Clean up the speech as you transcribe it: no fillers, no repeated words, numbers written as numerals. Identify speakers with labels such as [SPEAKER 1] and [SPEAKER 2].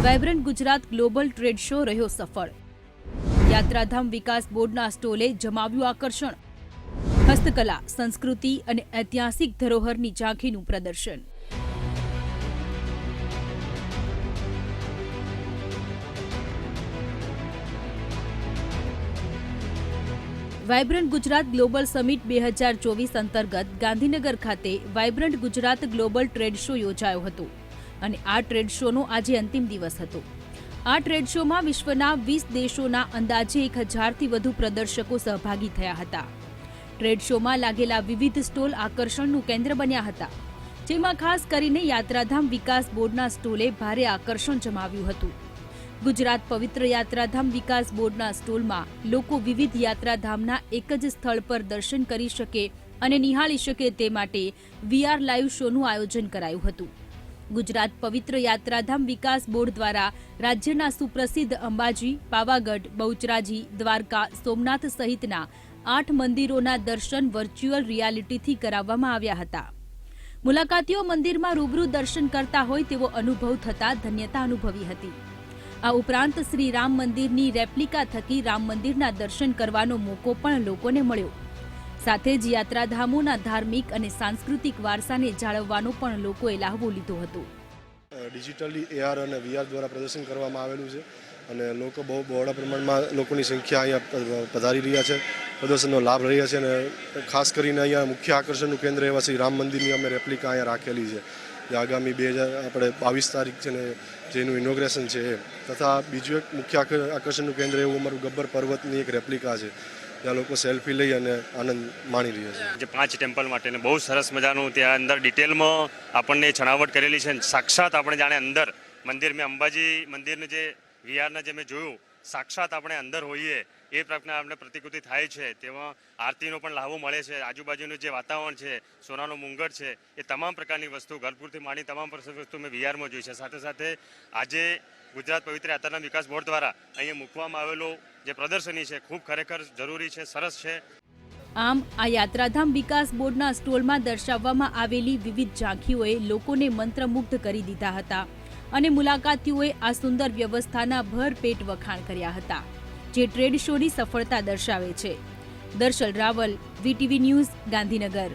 [SPEAKER 1] Vibrant Gujarat global trade show રહ્યો સફળ। યાત્રાધામ વિકાસ બોર્ડના સ્ટોલે જમાવ્યું આકર્ષણ। હસ્તકલા, સંસ્કૃતિ અને ઐતિહાસિક ધરોહરની ઝાંખીનું પ્રદર્શન। વાયબ્રન્ટ ગુજરાત ગ્લોબલ સમિટ 2024 અંતર્ગત ગાંધીનગર ખાતે vibrant Gujarat global trade show યોજાયો હતો અને આ ટ્રેડ શોનો આજે અંતિમ દિવસ હતો। આ ટ્રેડ શોમાં વિશ્વના 20 દેશોના અંદાજે 1000થી વધુ પ્રદર્શકો સહભાગી થયા હતા। ટ્રેડ શોમાં લાગેલા વિવિધ સ્ટોલ આકર્ષણનું કેન્દ્ર બન્યા હતા, જેમાં ખાસ કરીને યાત્રાધામ વિકાસ બોર્ડના સ્ટોલે ભારે આકર્ષણ જમાવ્યું હતું। ગુજરાત પવિત્ર યાત્રાધામ વિકાસ બોર્ડના સ્ટોલમાં લોકો વિવિધ યાત્રાધામના એક જ સ્થળ પર દર્શન કરી શકે અને નિહાળી શકે તે માટે VR લાઈવ શોનું આયોજન કરાયું હતું। ગુજરાત પવિત્ર યાત્રાધામ વિકાસ બોર્ડ દ્વારા રાજ્યના સુપ્રસિદ્ધ અંબાજી, પાવાગઢ, બહુચરાજી, દ્વારકા, સોમનાથ સહિતના 8 મંદિરોના દર્શન વર્ચ્યુઅલ રિયાલિટીથી કરાવવામાં આવ્યા હતા। મુલાકાતીઓ મંદિરમાં રૂબરૂ દર્શન કરતા હોય તેવો અનુભવ થતા ધન્યતા અનુભવી હતી। આ ઉપરાંત શ્રી રામ મંદિરની રેપ્લિકા થકી રામ મંદિરના દર્શન કરવાનો મોકો પણ લોકોને મળ્યો। સાથે જ યાત્રાધામોના ધાર્મિક અને સાંસ્કૃતિક વારસાને જાળવવાનો પણ લોકોએ લાહવો લીધો હતો।
[SPEAKER 2] ડિજિટલી AR અને VR દ્વારા પ્રદર્શન કરવામાં આવેલું છે અને લોકો બહુ બહોળા પ્રમાણમાં લોકોની સંખ્યા અહીંયા પધારી રહ્યા છે, પ્રદર્શનનો લાભ રહ્યા છે અને ખાસ કરીને અહીંયા મુખ્ય આકર્ષણનું કેન્દ્ર એવા શ્રી રામ મંદિરની અમે રેપ્લિકા અહીંયા રાખેલી છે। આગામી 2022 તારીખ છે ને જેનું ઇનોગ્રેશન છે એ, તથા બીજું એક મુખ્ય આકર્ષણનું કેન્દ્ર એવું અમારું ગબ્બર પર્વતની એક રેપ્લિકા છે, ત્યાં લોકો સેલ્ફી લઈ અને આનંદ માણી રહ્યા છે।
[SPEAKER 3] જે 5 ટેમ્પલ માટે બહુ સરસ મજાનું ત્યાં અંદર ડિટેલમાં આપણને છણાવટ કરેલી છે। સાક્ષાત આપણે જાણે અંદર મંદિર મેં અંબાજી મંદિરને જે VRને જે મેં જોયું, સાક્ષાત આપણે અંદર હોઈએ એ પ્રકારના આપણે પ્રતિકૃતિ થાય છે। તેમાં આરતીનો પણ લાભો મળે છે। આજુબાજુનું જે વાતાવરણ છે, સોનાનો મુંગટ છે, એ તમામ પ્રકારની વસ્તુ ઘરપુરથી માંડી તમામ વસ્તુ મેં VRમાં જોઈ છે। સાથે સાથે આજે ગુજરાત પવિત્ર યાત્રાધામ વિકાસ બોર્ડ દ્વારા અહીંયા મૂકવામાં આવેલો જે પ્રદર્શની છે ખૂબ ખરેખર જરૂરી છે, સરસ છે।
[SPEAKER 1] આમ આ યાત્રાધામ વિકાસ બોર્ડના સ્ટોલમાં દર્શાવવામાં આવેલી વિવિધ ઝાંખીઓએ લોકોને મંત્રમુગ્ધ કરી દીધા હતા અને મુલાકાતીઓએ આ સુંદર વ્યવસ્થાના ભરપેટ વખાણ કર્યા હતા, જે ટ્રેડ શોની સફળતા દર્શાવે છે। Darshal Raval, VTV news, Gandhinagar.